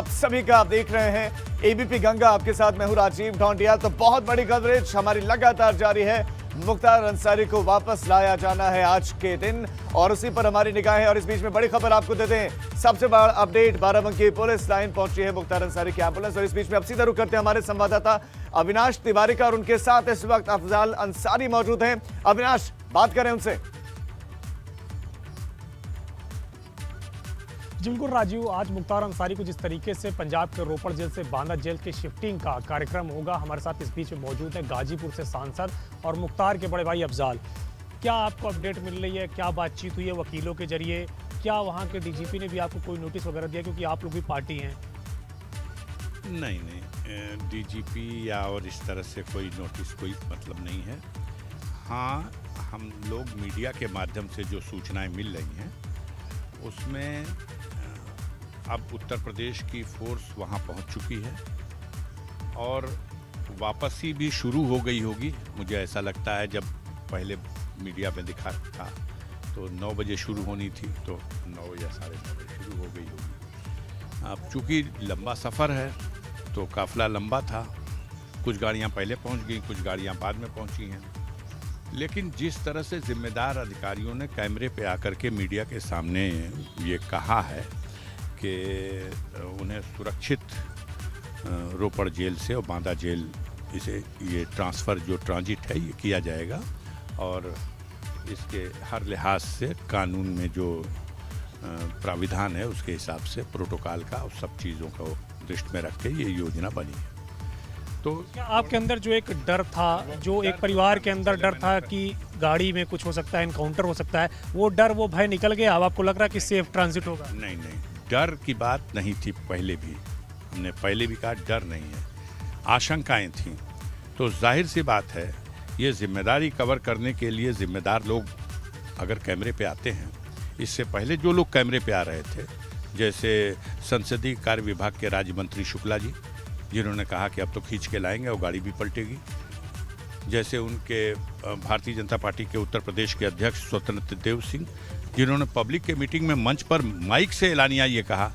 आप सभी का। आप देख रहे हैं एबीपी गंगा, आपके साथ मैं हूं राजीव ढोंडिया। तो बहुत बड़ी कवरेज हमारी लगातार जारी है। मुख्तार अंसारी को वापस लाया जाना है आज के दिन और उसी पर हमारी निगाहें। और इस बीच में बड़ी खबर आपको देते हैं। सबसे बड़ा अपडेट, बाराबंकी पुलिस लाइन पहुंची है मुख्तार अंसारी की एम्बुलेंस। और इस बीच में अब सीधा रुख करते हैं हमारे संवाददाता अविनाश तिवारी का और उनके साथ इस वक्त अफजाल अंसारी मौजूद हैं। अविनाश, बात करें उनसे। जी बिल्कुल राजीव, आज मुख्तार अंसारी को जिस तरीके से पंजाब के रोपड़ जेल से बांदा जेल के शिफ्टिंग का कार्यक्रम होगा, हमारे साथ इस बीच में मौजूद है गाजीपुर से सांसद और मुख्तार के बड़े भाई अफजाल। क्या आपको अपडेट मिल रही है, क्या बातचीत हुई है वकीलों के जरिए? क्या वहाँ के डीजीपी ने भी आपको कोई नोटिस वगैरह दिया, क्योंकि आप लोग भी पार्टी हैं? नहीं, डीजीपी या और इस तरह से कोई नोटिस कोई मतलब नहीं है। हाँ, हम लोग मीडिया के माध्यम से जो सूचनाएं मिल रही हैं उसमें अब उत्तर प्रदेश की फोर्स वहां पहुंच चुकी है और वापसी भी शुरू हो गई होगी। मुझे ऐसा लगता है, जब पहले मीडिया में दिखा था तो 9 बजे शुरू होनी थी, तो 9 या 9:30 बजे शुरू हो गई होगी। अब चूँकि लंबा सफ़र है तो काफ़िला लंबा था, कुछ गाड़ियां पहले पहुंच गई, कुछ गाड़ियां बाद में पहुंची हैं। लेकिन जिस तरह से जिम्मेदार अधिकारियों ने कैमरे पे आकर के मीडिया के सामने ये कहा है कि उन्हें सुरक्षित रोपड़ जेल से और बांदा जेल इसे ये ट्रांसफ़र जो ट्रांजिट है ये किया जाएगा और इसके हर लिहाज से कानून में जो प्राविधान है उसके हिसाब से प्रोटोकॉल का और सब चीज़ों को दृष्टि में रख के ये योजना बनी है। तो क्या आपके अंदर जो एक डर था, जो एक परिवार के अंदर डर था कि गाड़ी में कुछ हो सकता है, इनकाउंटर हो सकता है, वो डर, वो भय निकल गया? अब आपको लग रहा है कि सेफ ट्रांजिट होगा? नहीं, डर की बात नहीं थी। पहले भी हमने पहले भी कहा डर नहीं है, आशंकाएं थीं। तो जाहिर सी बात है, ये जिम्मेदारी कवर करने के लिए जिम्मेदार लोग अगर कैमरे पे आते हैं, इससे पहले जो लोग कैमरे पे आ रहे थे, जैसे संसदीय कार्य विभाग के राज्य मंत्री शुक्ला जी, जिन्होंने कहा कि अब तो खींच के लाएंगे और गाड़ी भी पलटेगी, जैसे उनके भारतीय जनता पार्टी के उत्तर प्रदेश के अध्यक्ष स्वतंत्र देव सिंह, जिन्होंने पब्लिक के मीटिंग में मंच पर माइक से एलानिया ये कहा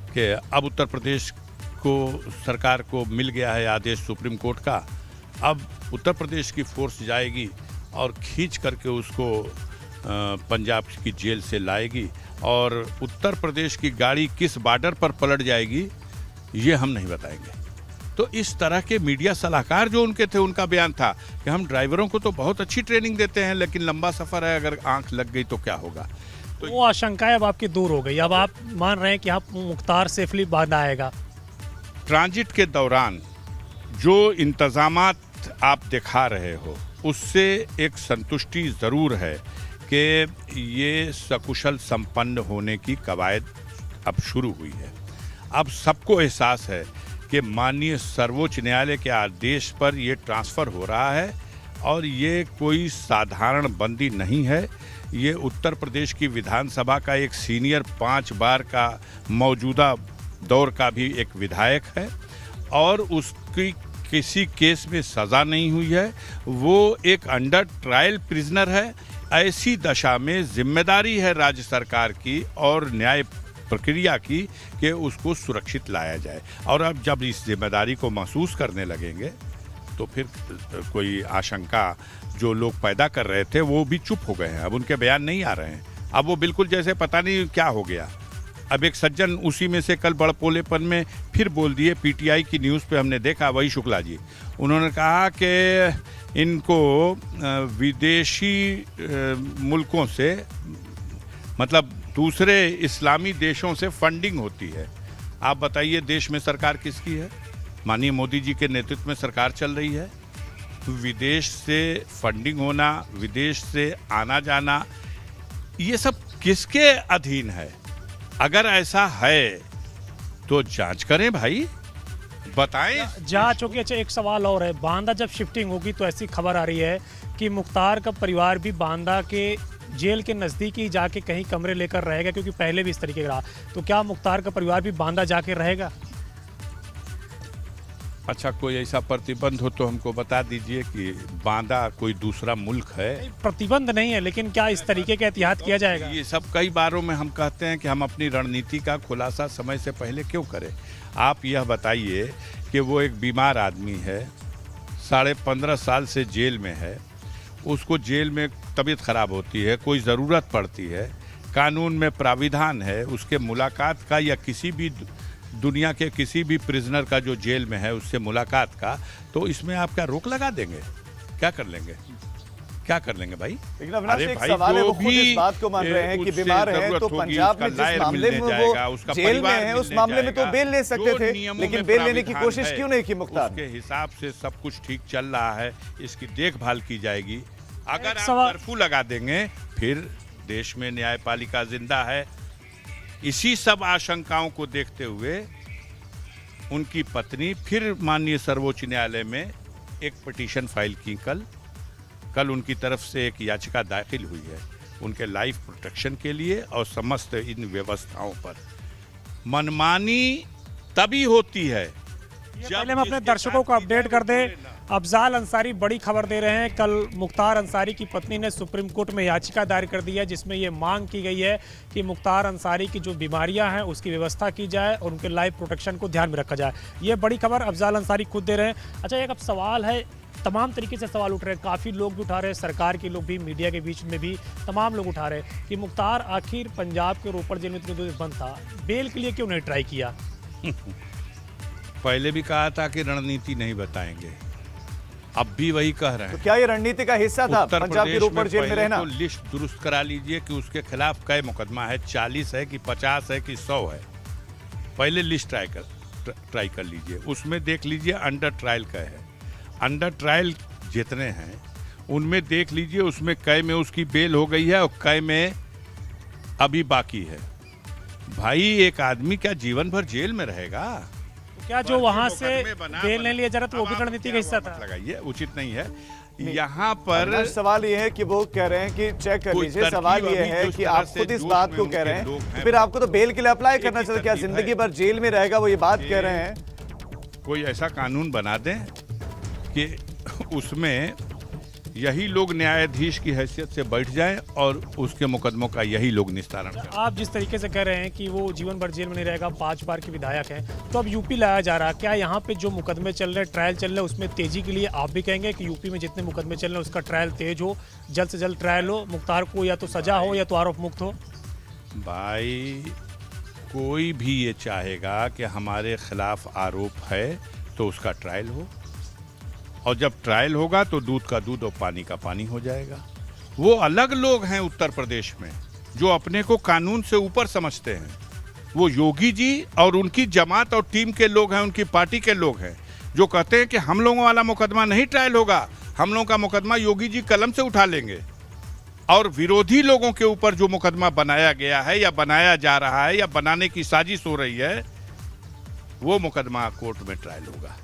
कि अब उत्तर प्रदेश को सरकार को मिल गया है आदेश सुप्रीम कोर्ट का, अब उत्तर प्रदेश की फोर्स जाएगी और खींच करके उसको पंजाब की जेल से लाएगी और उत्तर प्रदेश की गाड़ी किस बॉर्डर पर पलट जाएगी ये हम नहीं बताएंगे। तो इस तरह के मीडिया सलाहकार जो उनके थे, उनका बयान था कि हम ड्राइवरों को तो बहुत अच्छी ट्रेनिंग देते हैं, लेकिन लंबा सफ़र है, अगर आंख लग गई तो क्या होगा। तो वो आशंकाएं अब आपकी दूर हो गई, अब आप मान रहे हैं कि आप मुख्तार सेफली बांदा आएगा। ट्रांजिट के दौरान जो इंतजामात आप दिखा रहे हो उससे एक संतुष्टि ज़रूर है कि ये सकुशल संपन्न होने की कवायद अब शुरू हुई है। अब सबको एहसास है कि माननीय सर्वोच्च न्यायालय के आदेश पर ये ट्रांसफ़र हो रहा है और ये कोई साधारण बंदी नहीं है। ये उत्तर प्रदेश की विधानसभा का एक सीनियर 5 बार का मौजूदा दौर का भी एक विधायक है और उसकी किसी केस में सज़ा नहीं हुई है, वो एक अंडर ट्रायल प्रिजनर है। ऐसी दशा में जिम्मेदारी है राज्य सरकार की और न्याय प्रक्रिया की कि उसको सुरक्षित लाया जाए। और अब जब इस जिम्मेदारी को महसूस करने लगेंगे तो फिर कोई आशंका जो लोग पैदा कर रहे थे वो भी चुप हो गए हैं, अब उनके बयान नहीं आ रहे हैं। अब वो बिल्कुल जैसे पता नहीं क्या हो गया। अब एक सज्जन उसी में से कल बड़पोलेपन में फिर बोल दिए, पीटीआई की न्यूज़ पे हमने देखा, वही शुक्ला जी, उन्होंने कहा कि इनको विदेशी मुल्कों से, मतलब दूसरे इस्लामी देशों से फंडिंग होती है। आप बताइए, देश में सरकार किसकी है? माननीय मोदी जी के नेतृत्व में सरकार चल रही है। विदेश से फंडिंग होना, विदेश से आना जाना, ये सब किसके अधीन है? अगर ऐसा है तो जांच करें भाई, बताएं जांच होगी। अच्छा, एक सवाल और है, बांदा जब शिफ्टिंग होगी तो ऐसी खबर आ रही है कि मुख्तार का परिवार भी बांदा के जेल के नज़दीक ही जाके कहीं कमरे लेकर रहेगा, क्योंकि पहले भी इस तरीके का रहा। तो क्या मुख्तार का परिवार भी बांदा जाके रहेगा? अच्छा, कोई ऐसा प्रतिबंध हो तो हमको बता दीजिए कि बांदा कोई दूसरा मुल्क है। प्रतिबंध नहीं है, लेकिन क्या इस तरीके का एहतियात किया जाएगा? ये सब कई बारों में हम कहते हैं कि हम अपनी रणनीति का खुलासा समय से पहले क्यों करें। आप यह बताइए कि वो एक बीमार आदमी है, 15.5 साल से जेल में है, उसको जेल में तबीयत खराब होती है, कोई ज़रूरत पड़ती है, कानून में प्राविधान है उसके मुलाकात का या किसी भी दुनिया के किसी भी प्रिजनर का जो जेल में है उससे मुलाकात का, तो इसमें आप क्या रोक लगा देंगे? क्या कर लेंगे? क्या कर लेंगे भाई? लेकिन अविनाश, एक सवाल है, वो खुद इस बात को मान रहे हैं कि बीमार है, तो पंजाब में जिस मामले में वो जेल में है उस मामले में तो बेल ले सकते थे, लेकिन बेल लेने की कोशिश क्यों नहीं की मुख्तार? उसके हिसाब से सब कुछ ठीक चल रहा है, इसकी देखभाल की जाएगी। अगर आप कर्फ्यू लगा देंगे फिर देश में न्यायपालिका जिंदा है। इसी सब आशंकाओं को देखते हुए उनकी पत्नी फिर माननीय सर्वोच्च न्यायालय में एक पिटीशन फाइल की। कल उनकी तरफ से एक याचिका दाखिल हुई है उनके लाइफ प्रोटेक्शन के लिए और समस्त इन व्यवस्थाओं पर। मनमानी तभी होती है पहले हम अपने दर्शकों को अपडेट कर दें। अफजाल अंसारी बड़ी खबर दे रहे हैं। कल मुख्तार अंसारी की पत्नी ने सुप्रीम कोर्ट में याचिका दायर कर दी है जिसमें ये मांग की गई है कि मुख्तार अंसारी की जो बीमारियां हैं उसकी व्यवस्था की जाए और उनके लाइफ प्रोटेक्शन को ध्यान में रखा जाए। ये बड़ी खबर अफजाल अंसारी खुद दे रहे हैं। अच्छा, एक अब सवाल है, तमाम तरीके से सवाल उठ रहे हैं, काफ़ी लोग भी उठा रहे हैं, सरकार के लोग भी, मीडिया के बीच में भी तमाम लोग उठा रहे हैं कि मुख्तार आखिर पंजाब के रोपड़ जेल में इतने दिन बंद था, बेल के लिए क्यों नहीं ट्राई किया? पहले भी कहा था कि रणनीति नहीं बताएंगे, अब भी वही कह रहे हैं। तो क्या ये रणनीति का हिस्सा था पंजाब की रोपड़ जेल में रहना? तो लिस्ट दुरुस्त करा लीजिए कि उसके खिलाफ कई मुकदमा है, 40 है कि 50 है कि 100 है। पहले लिस्ट ट्राई कर लीजिए, उसमें देख लीजिए अंडर ट्रायल का है। अंडर ट्रायल जितने हैं उनमें देख लीजिए, उसमें कई में उसकी बेल हो गई है और कई में अभी बाकी है। भाई, एक आदमी क्या जीवन भर जेल में रहेगा? क्या जो वहां से बेल नहीं लिया जा रहा तो वो भी रणनीति का हिस्सा था? लगाइए, उचित नहीं है। यहाँ पर सवाल ये है कि वो कह रहे हैं कि चेक कर लीजिए। सवाल ये है कि आप खुद इस बात को कह रहे हैं, तो फिर आपको तो बेल के लिए अप्लाई करना चाहिए। क्या जिंदगी भर जेल में रहेगा, वो ये बात कह रहे हैं? कोई ऐसा कानून बना दें कि उसमें यही लोग न्यायाधीश की हैसियत से बैठ जाएं और उसके मुकदमों का यही लोग निस्तारण करें। आप जिस तरीके से कह रहे हैं कि वो जीवन भर जेल में नहीं रहेगा, 5 बार के विधायक हैं, तो अब यूपी लाया जा रहा है, क्या यहाँ पे जो मुकदमे चल रहे हैं, ट्रायल चल रहे हैं, उसमें तेजी के लिए आप भी कहेंगे कि यूपी में जितने मुकदमे चल रहे हैं उसका ट्रायल तेज हो, जल्द से जल्द ट्रायल हो, मुख्तार को या तो सजा हो या तो आरोप मुक्त हो? भाई, कोई भी ये चाहेगा कि हमारे खिलाफ आरोप है तो उसका ट्रायल हो, और जब ट्रायल होगा तो दूध का दूध और पानी का पानी हो जाएगा। वो अलग लोग हैं उत्तर प्रदेश में जो अपने को कानून से ऊपर समझते हैं। वो योगी जी और उनकी जमात और टीम के लोग हैं, उनकी पार्टी के लोग हैं जो कहते हैं कि हम लोगों वाला मुकदमा नहीं ट्रायल होगा, हम लोगों का मुकदमा योगी जी कलम से उठा लेंगे। और विरोधी लोगों के ऊपर जो मुकदमा बनाया गया है या बनाया जा रहा है या बनाने की साजिश हो रही है, वो मुकदमा कोर्ट में ट्रायल होगा।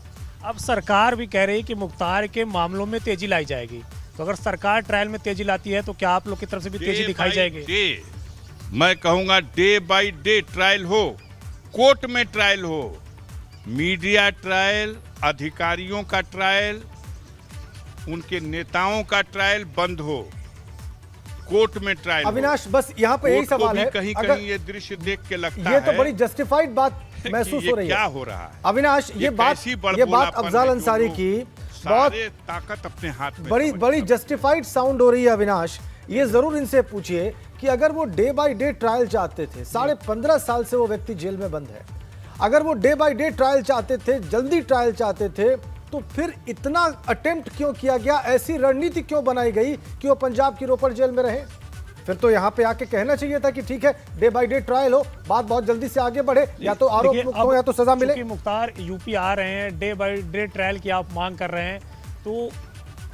अब सरकार भी कह रही है कि मुख्तार के मामलों में तेजी लाई जाएगी, तो अगर सरकार ट्रायल में तेजी लाती है तो क्या आप लोग की तरफ से भी तेजी दिखाई जाएगी? मैं कहूंगा डे बाय डे ट्रायल हो, कोर्ट में ट्रायल हो, मीडिया ट्रायल, अधिकारियों का ट्रायल, उनके नेताओं का ट्रायल बंद हो, कोर्ट में ट्रायल। अविनाश, बस यहाँ पे यही सवाल है, कहीं कहीं ये दृश्य देख के लगता ये है तो बड़ी जस्टिफाइड बात महसूस हो रही है। क्या हो रहा है अविनाश? ये बात अफजाल अंसारी की बहुत ताकत अपने हाथ में बड़ी जस्टिफाइड साउंड हो रही है। अविनाश, ये जरूर इनसे पूछिए कि अगर वो डे बाय डे ट्रायल चाहते थे, 15.5 साल से वो व्यक्ति जेल में बंद है, अगर वो डे बाय डे ट्रायल चाहते थे, जल्दी ट्रायल चाहते थे, तो फिर इतना अटेम्प्ट क्यों किया गया, ऐसी रणनीति क्यों बनाई गई कि वो पंजाब की रोपड़ जेल में रहे? फिर तो यहाँ पे आके कहना चाहिए था कि ठीक है, डे बाय डे ट्रायल हो, बात बहुत जल्दी से आगे बढ़े, या तो आरोप मुक्त हो या तो सजा मिले। मुख्तार यूपी आ रहे हैं, डे बाय डे ट्रायल की आप मांग कर रहे हैं, तो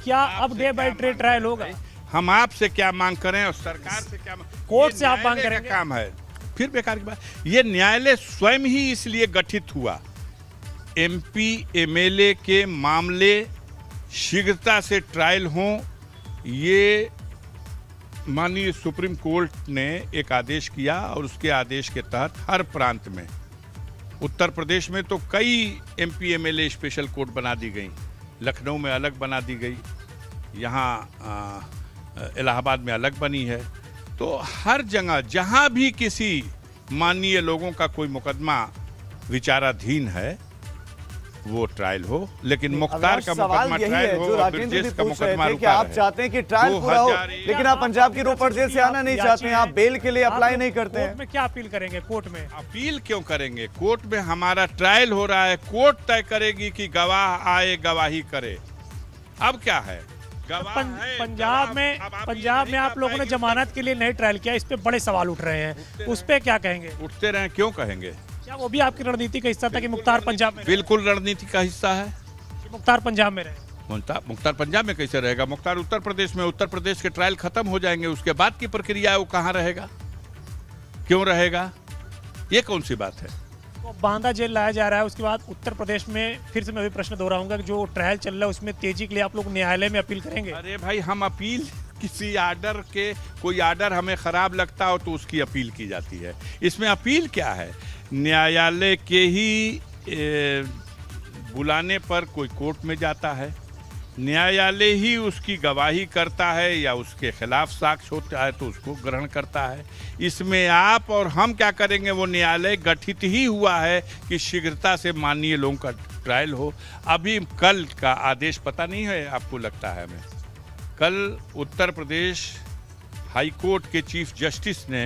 क्या अब डे बाय डे ट्रायल होगा? हम आपसे क्या मांग करें और सरकार से क्या, कोर्ट से आप मांग करेंगे? काम है फिर बेकार की बात। ये न्यायालय स्वयं ही इसलिए गठित हुआ, MP MLA के मामले शीघ्रता से ट्रायल हों, ये माननीय सुप्रीम कोर्ट ने एक आदेश किया और उसके आदेश के तहत हर प्रांत में उत्तर प्रदेश में तो कई एमपी एमएलए स्पेशल कोर्ट बना दी गई, लखनऊ में अलग बना दी गई, यहाँ इलाहाबाद में अलग बनी है। तो हर जगह जहाँ भी किसी माननीय लोगों का कोई मुकदमा विचाराधीन है वो ट्रायल हो, लेकिन मुख्तार का मुकदमा ट्रायल हो जो और राजेंद्र जी ब्रजेश का पूछ रहे मुकदमा थे कि रुका आप रहे। चाहते हैं कि ट्रायल पूरा हो, 2001 लेकिन आप पंजाब की रोपड़ जेल से आना नहीं चाहते हैं, आप बेल के लिए अप्लाई नहीं करते कोर्ट हैं। में क्या अपील करेंगे? कोर्ट में अपील क्यों करेंगे? कोर्ट में हमारा ट्रायल हो रहा है, कोर्ट तय करेगी कि गवाह आए गवाही करे। अब क्या है, गवाह है, पंजाब गवाह- में अब आप पंजाब ये में नहीं आप कह लोगों ने पाएंगे जमानत के लिए नहीं ट्रायल किया, इस पे बड़े सवाल उठ रहे हैं, उस पे क्या कहेंगे? उठते रहे, क्यों कहेंगे? क्या वो भी आपकी रणनीति का हिस्सा था कि मुख्तार पंजाब में रहे? बिल्कुल रणनीति का हिस्सा है। कि मुख्तार पंजाब में रहे? मुख्तार पंजाब में कैसे रहेगा? मुख्तार उत्तर प्रदेश में, उत्तर प्रदेश के ट्रायल खत्म हो जाएंगे, उसके बाद की प्रक्रिया है वो कहाँ रहेगा, क्यों रहेगा? ये कौन सी बात है? तो बांदा जेल लाया जा रहा है, उसके बाद उत्तर प्रदेश में फिर से मैं भी प्रश्न दोहराऊंगा कि जो ट्रायल चल रहा है उसमें तेजी के लिए आप लोग न्यायालय में अपील करेंगे? अरे भाई, हम अपील किसी आर्डर के, कोई आर्डर हमें खराब लगता हो तो उसकी अपील की जाती है। इसमें अपील क्या है? न्यायालय के ही बुलाने पर कोई कोर्ट में जाता है, न्यायालय ही उसकी गवाही करता है या उसके खिलाफ साक्ष्य होता है तो उसको ग्रहण करता है। इसमें आप और हम क्या करेंगे? वो न्यायालय गठित ही हुआ है कि शीघ्रता से माननीय लोगों का ट्रायल हो। अभी कल का आदेश पता नहीं है आपको? लगता है हमें कल उत्तर प्रदेश हाई कोर्ट के चीफ जस्टिस ने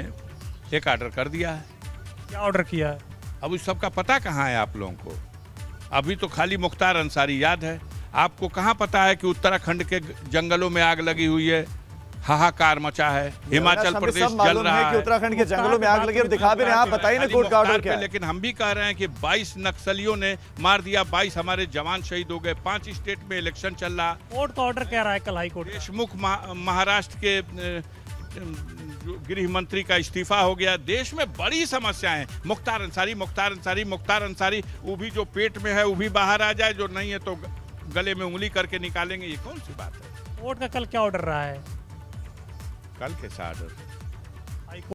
एक ऑर्डर कर दिया है। क्या ऑर्डर किया है? अब उस सबका पता कहाँ है आप लोगों को? अभी तो खाली मुख्तार अंसारी याद है, आपको कहाँ पता है कि उत्तराखंड के जंगलों में आग लगी हुई है, हाहाकार मचा है, हिमाचल हमें प्रदेश सब जल मालूम रहा है कि है। उत्तराखंड के जंगलों में आग लगी, अब दिखा भी रहे हैं आप, बताइए ना खाली कोर्ट का ऑर्डर मुख्तार क्या पे, है? लेकिन हम भी कह रहे हैं कि 22 नक्सलियों ने मार दिया, 22 हमारे जवान शहीद हो गए, 5 स्टेट में इलेक्शन चल रहा। कोर्ट का ऑर्डर कह रहा है कल हाई कोर्ट का? देशमुख महाराष्ट्र के गृह मंत्री का इस्तीफा हो गया। देश में बड़ी समस्याएं हैं। मुख्तार अंसारी, मुख्तार अंसारी, मुख्तार अंसारी, वो भी जो पेट में है वो भी बाहर आ जाए, जो नहीं है तो गले में उंगली करके निकालेंगे। ये कौन सी बात है? कोर्ट का कल क्या ऑर्डर रहा है? कल कैसा ऑर्डर?